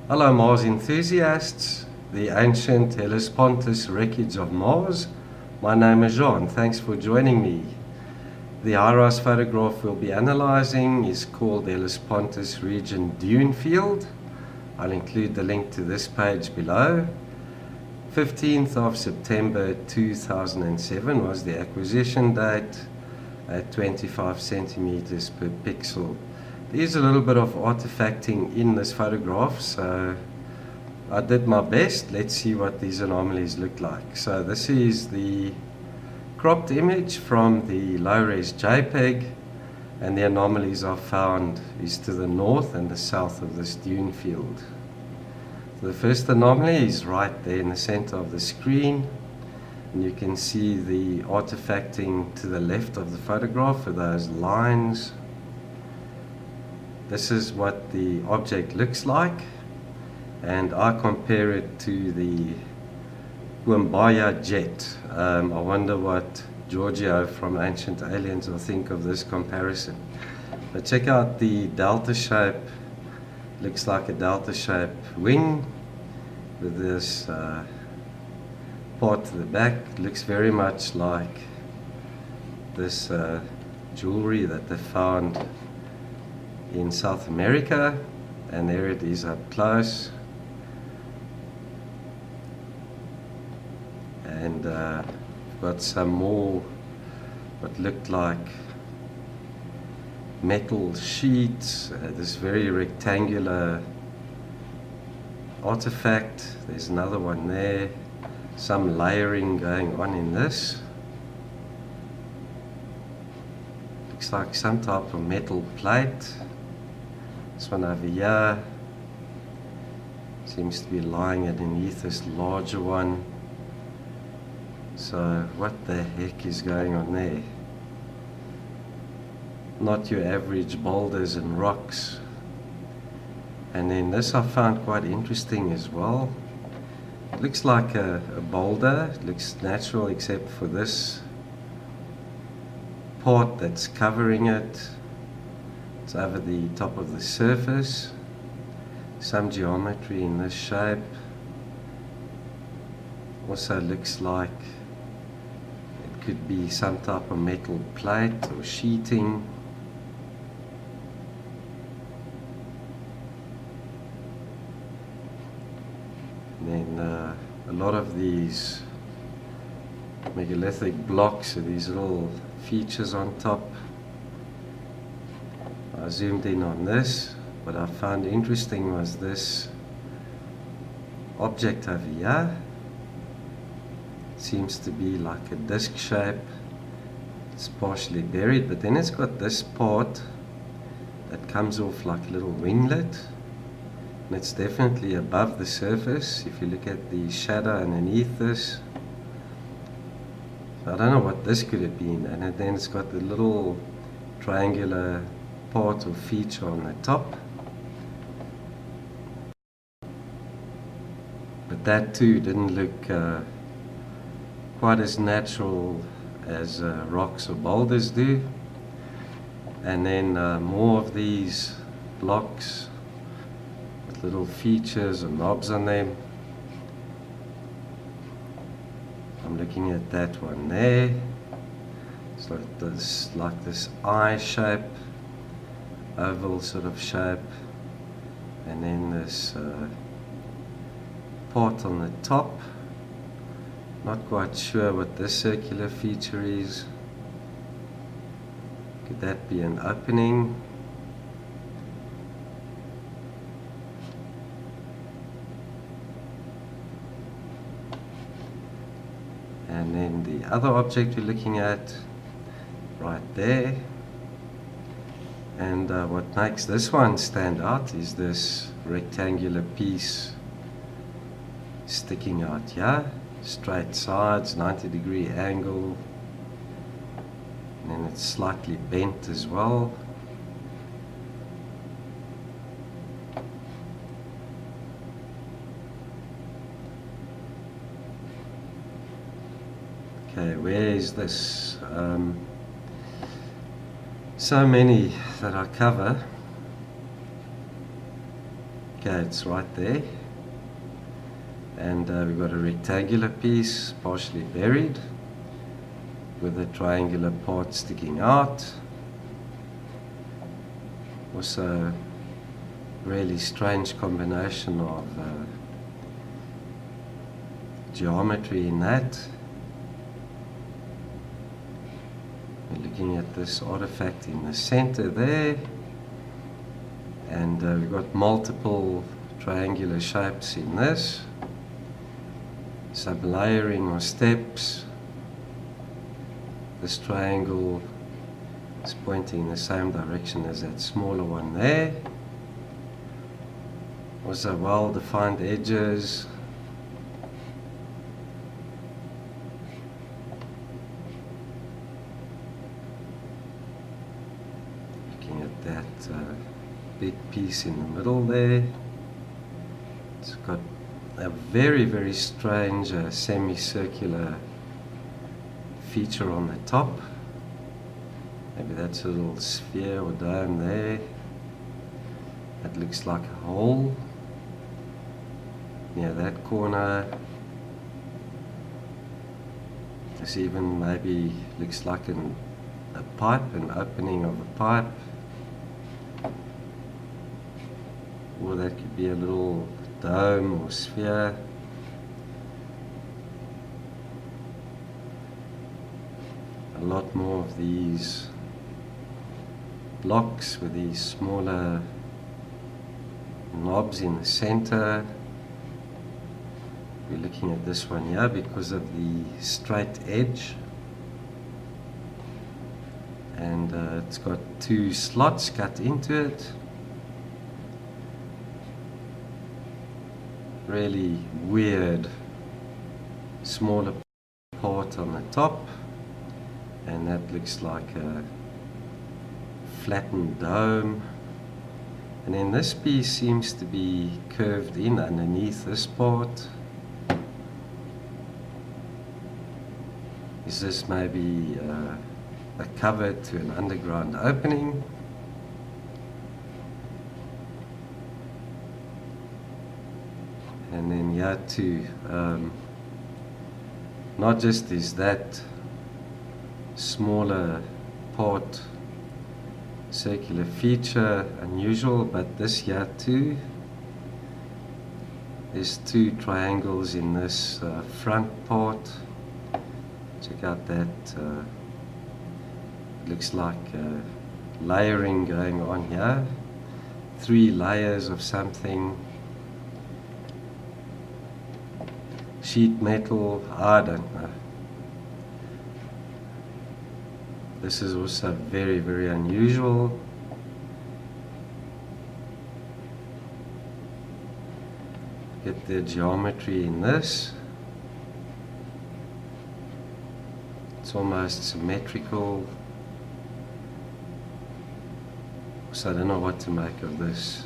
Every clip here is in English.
Hello Mars enthusiasts, the ancient Hellespontus wreckage of Mars. My name is Jean, thanks for joining me. The high-rise photograph we'll be analyzing is called the Hellespontus Region Dune Field. I'll include the link to this page below. 15th of September 2007 was the acquisition date at 25 centimeters per pixel. There's a little bit of artifacting in this photograph, so I did my best. Let's see what these anomalies look like. So this is the cropped image from the low-res JPEG, and the anomalies are found is to the north and the south of this dune field. So the first anomaly is right there in the center of the screen, and you can see the artifacting to the left of the photograph with those lines. This is what the object looks like, and I compare it to the Quimbaya Jet. I wonder what Giorgio from Ancient Aliens will think of this comparison. But check out the delta shape. Looks like a delta shape wing with this part to the back. Looks very much like this jewelry that they found in South America, and there it is up close. And we've got some more what looked like metal sheets, this very rectangular artifact. There's another one there, some layering going on in this. Looks like some type of metal plate. This one over here seems to be lying underneath this larger one. So what the heck is going on there? Not your average boulders and rocks. And then this I found quite interesting as well. It looks like a boulder. It looks natural except for this part that's covering it. It's over the top of the surface. Some geometry in this shape. Also looks like it could be some type of metal plate or sheeting. And then a lot of these megalithic blocks with these little features on top. I zoomed in on this. What I found interesting was this object over here. It seems to be like a disc shape. It's partially buried, but then it's got this part that comes off like a little winglet. And it's definitely above the surface if you look at the shadow underneath this. So I don't know what this could have been. And then it's got the little triangular part or feature on the top, but that too didn't look quite as natural as rocks or boulders do. And then more of these blocks with little features and knobs on them. I'm looking at that one there. It's like this eye shape, oval sort of shape, and then this part on the top. Not quite sure what this circular feature is. Could that be an opening? And then the other object we're looking at right there. And what makes this one stand out is this rectangular piece sticking out here. Straight sides, 90-degree angle. And then it's slightly bent as well. Okay, where is this? So many that I cover. Okay, it's right there. And we've got a rectangular piece partially buried with a triangular part sticking out. Also, really strange combination of geometry in that. We're looking at this artifact in the center there, and we've got multiple triangular shapes in this. Some layering or steps. This triangle is pointing in the same direction as that smaller one there. Also well-defined edges. Looking at that big piece in the middle there. It's got a very, very strange semicircular feature on the top. Maybe that's a little sphere or dome there. That looks like a hole near that corner. This even maybe looks like a pipe, an opening of a pipe. Or that could be a little dome or sphere. A lot more of these blocks with these smaller knobs in the center. We're looking at this one here because of the straight edge, and it's got two slots cut into it. Really weird smaller part on the top, and that looks like a flattened dome. And then this piece seems to be curved in underneath this part. Is this maybe a cover to an underground opening? And then here too, not just is that smaller part circular feature unusual, but this here too, there's two triangles in this front part. Check out that, looks like layering going on here, 3 layers of something. Sheet metal, I don't know. This is also very, very unusual. Get the geometry in this. It's almost symmetrical. So I don't know what to make of this.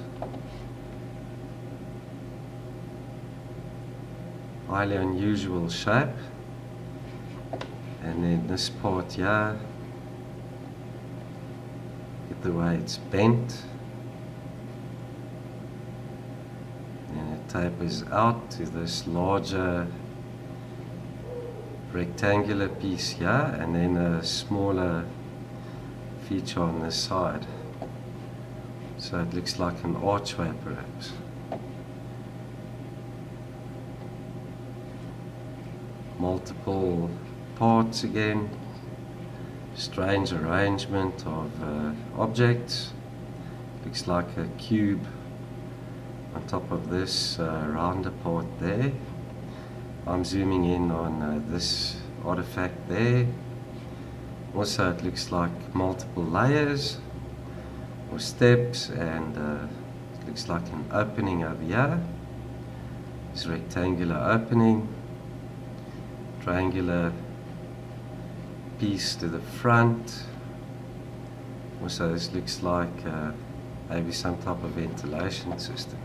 Highly unusual shape. And then this part here, get the way it's bent, and it tapers out to this larger rectangular piece here, and then a smaller feature on this side. So it looks like an archway perhaps. Multiple parts again, strange arrangement of objects. Looks like a cube on top of this rounder part there. I'm zooming in on this artifact there. Also it looks like multiple layers or steps, and it looks like an opening over here. This rectangular opening. Triangular piece to the front. Also this looks like maybe some type of ventilation system.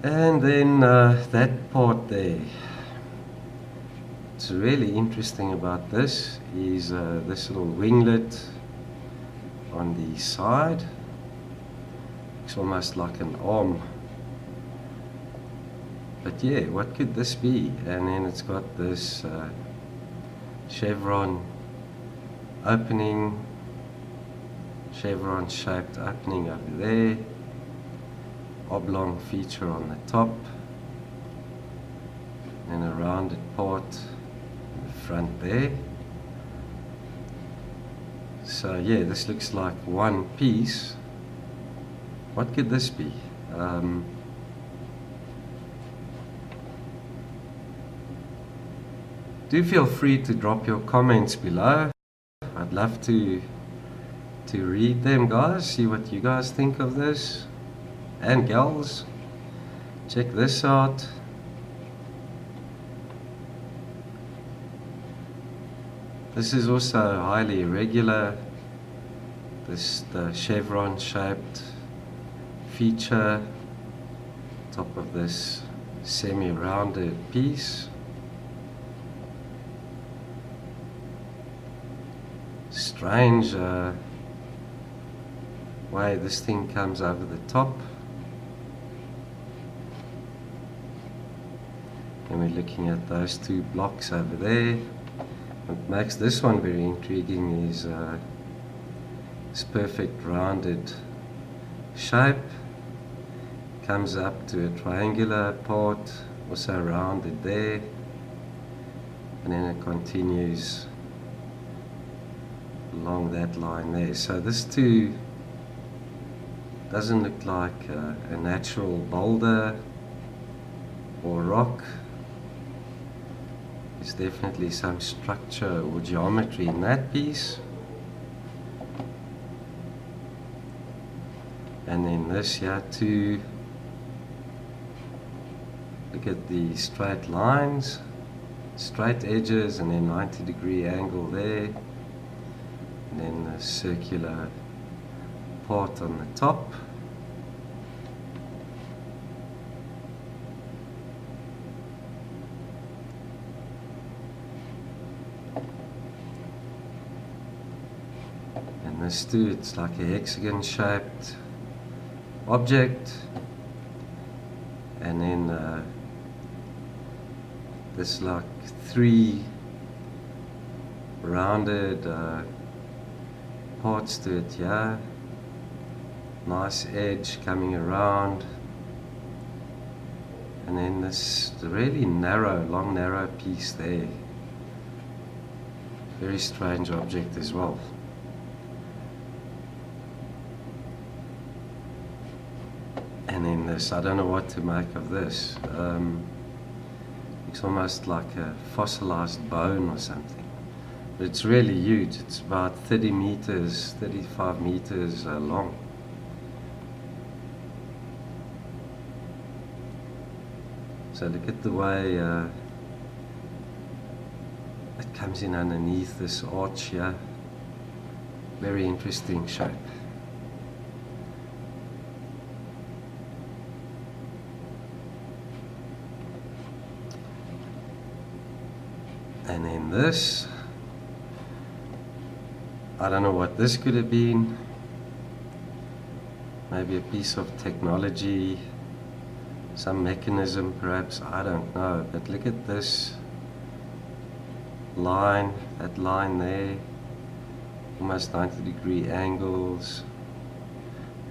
And then that part there. What's really interesting about this is this little winglet on the side. Looks almost like an arm. But yeah, what could this be? And then it's got this chevron opening, chevron shaped opening over there, oblong feature on the top, and a rounded part in the front there. So yeah, this looks like one piece. What could this be? Do feel free to drop your comments below. I'd love to read them, guys, see what you guys think of this. And gals, check this out. This is also highly irregular. The chevron shaped feature, top of this semi-rounded piece. Strange way this thing comes over the top. And we're looking at those two blocks over there. What makes this one very intriguing is this perfect rounded shape. Comes up to a triangular part, also rounded there, and then it continues along that line there. So this too doesn't look like a natural boulder or rock. There's definitely some structure or geometry in that piece. And then this here too, look at the straight lines, straight edges, and then 90-degree angle there. And then the circular part on the top. And this too, it's like a hexagon shaped object. And then this like three rounded parts to it, yeah. Nice edge coming around. And then this really narrow, long narrow piece there. Very strange object as well. And then this, I don't know what to make of this. It's almost like a fossilized bone or something. But it's really huge. It's about 30 meters, 35 meters long. So look at the way it comes in underneath this arch here. Very interesting shape. And then this, I don't know what this could have been. Maybe a piece of technology, some mechanism perhaps, I don't know. But look at this line, that line there, almost 90-degree angles.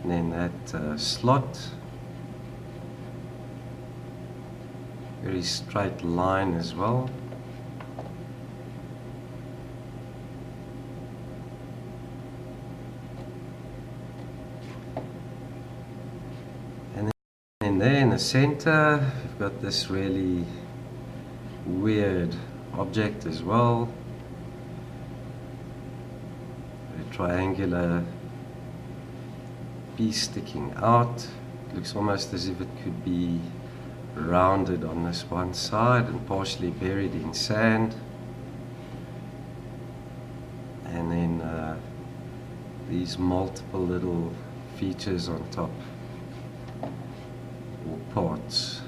And then that slot, very straight line as well. And there in the center, we've got this really weird object as well. A triangular piece sticking out. It looks almost as if it could be rounded on this one side and partially buried in sand. And then these multiple little features on top. Parts.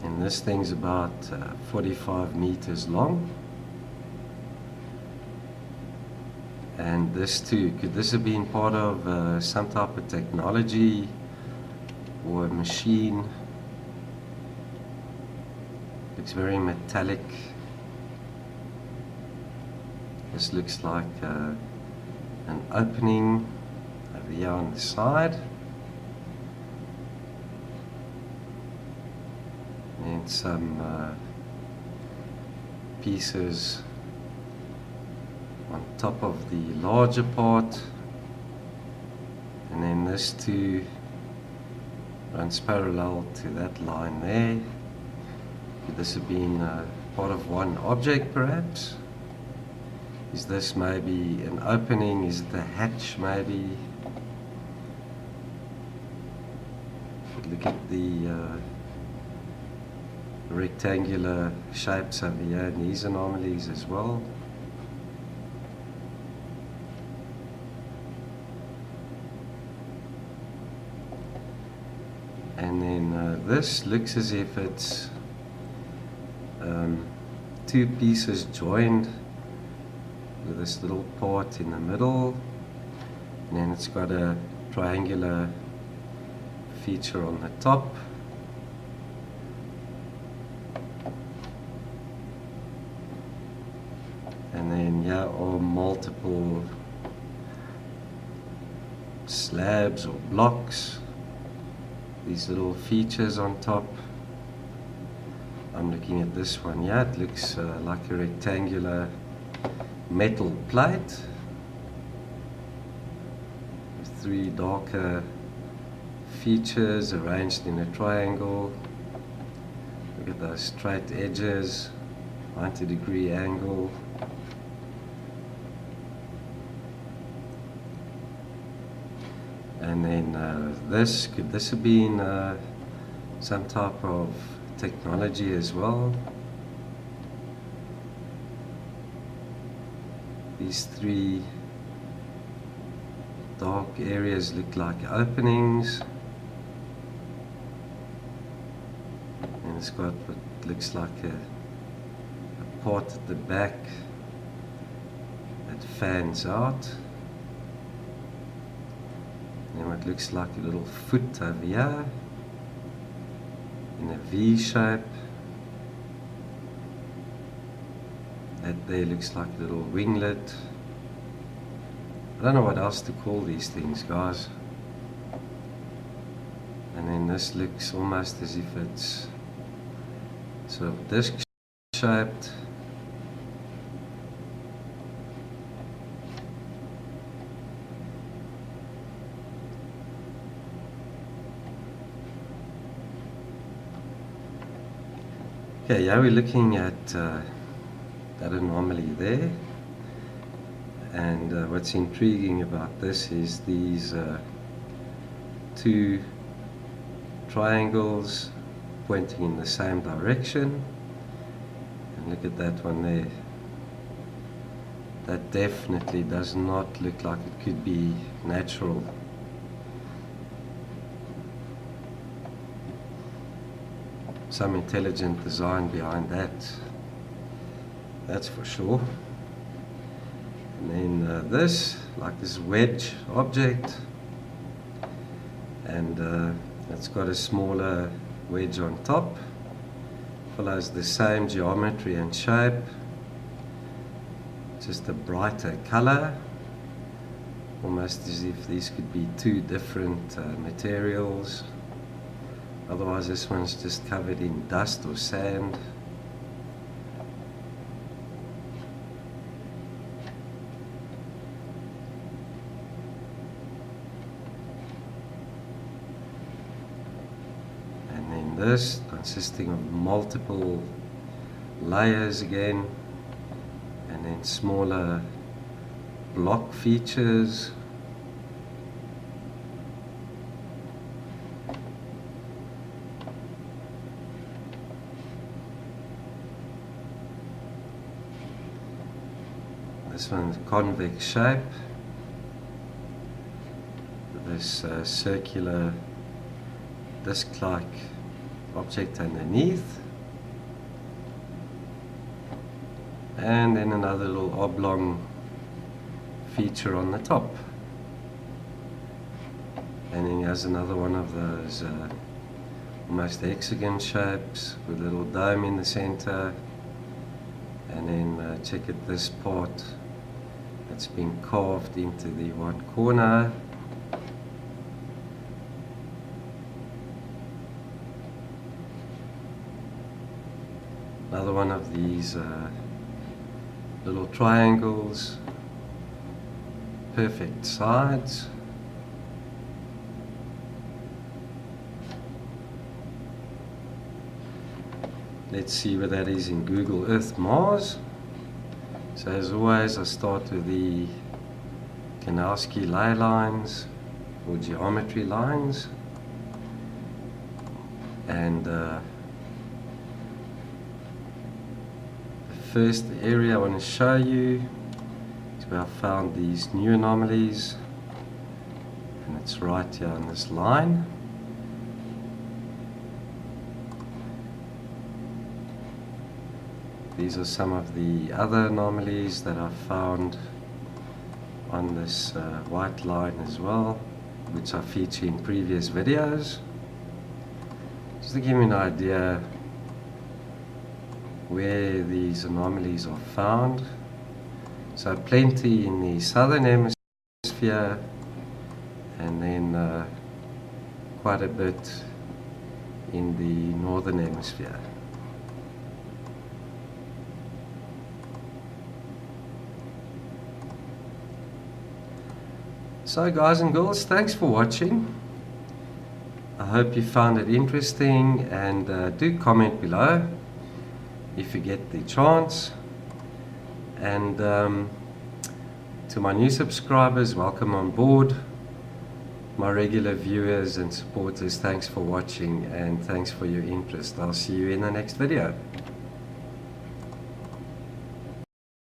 And this thing's about 45 meters long. And this too, could this have been part of some type of technology or a machine? Looks very metallic. This looks like an opening over here on the side. And some pieces on top of the larger part, and then this too runs parallel to that line there. Could this have been part of one object perhaps? Is this maybe an opening? Is it a hatch maybe? Look at the rectangular shapes over here and these anomalies as well. And then this looks as if it's two pieces joined with this little part in the middle, and then it's got a triangular feature on the top. And then here are multiple slabs or blocks, these little features on top. I'm looking at this one here, it looks like a rectangular metal plate with three darker features arranged in a triangle. Look at those straight edges, 90-degree angle. And then this, could this have been some type of technology as well? These three dark areas look like openings, and it's got what looks like a part at the back that fans out, and what looks like a little foot over here in a V shape. That there looks like a little winglet. I don't know what else to call these things, guys. And then this looks almost as if it's sort of disc shaped. Okay, yeah, we're looking at that anomaly there, and what's intriguing about this is these two triangles pointing in the same direction, and look at that one there. That definitely does not look like it could be natural. Some intelligent design behind that, that's for sure. And then this, like this wedge object, and it's got a smaller wedge on top, follows the same geometry and shape, just a brighter color, almost as if these could be two different materials. Otherwise this one's just covered in dust or sand. And then this consisting of multiple layers again, and then smaller block features. This one's convex shape, this circular disc-like object underneath, and then another little oblong feature on the top. And then here's another one of those almost hexagon shapes with a little dome in the center. And then check at this part, it's been carved into the one corner. Another one of these little triangles, perfect sides. Let's see where that is in Google Earth Mars. So as always, I start with the Kanowski ley lines or geometry lines, and the first area I want to show you is where I found these new anomalies, and it's right here on this line. These are some of the other anomalies that I found on this white line as well, which I feature in previous videos. Just to give you an idea where these anomalies are found. So plenty in the southern hemisphere, and then quite a bit in the northern hemisphere. So guys and girls, thanks for watching. I hope you found it interesting, and do comment below if you get the chance. And to my new subscribers, welcome on board. My regular viewers and supporters, thanks for watching and thanks for your interest. I'll see you in the next video.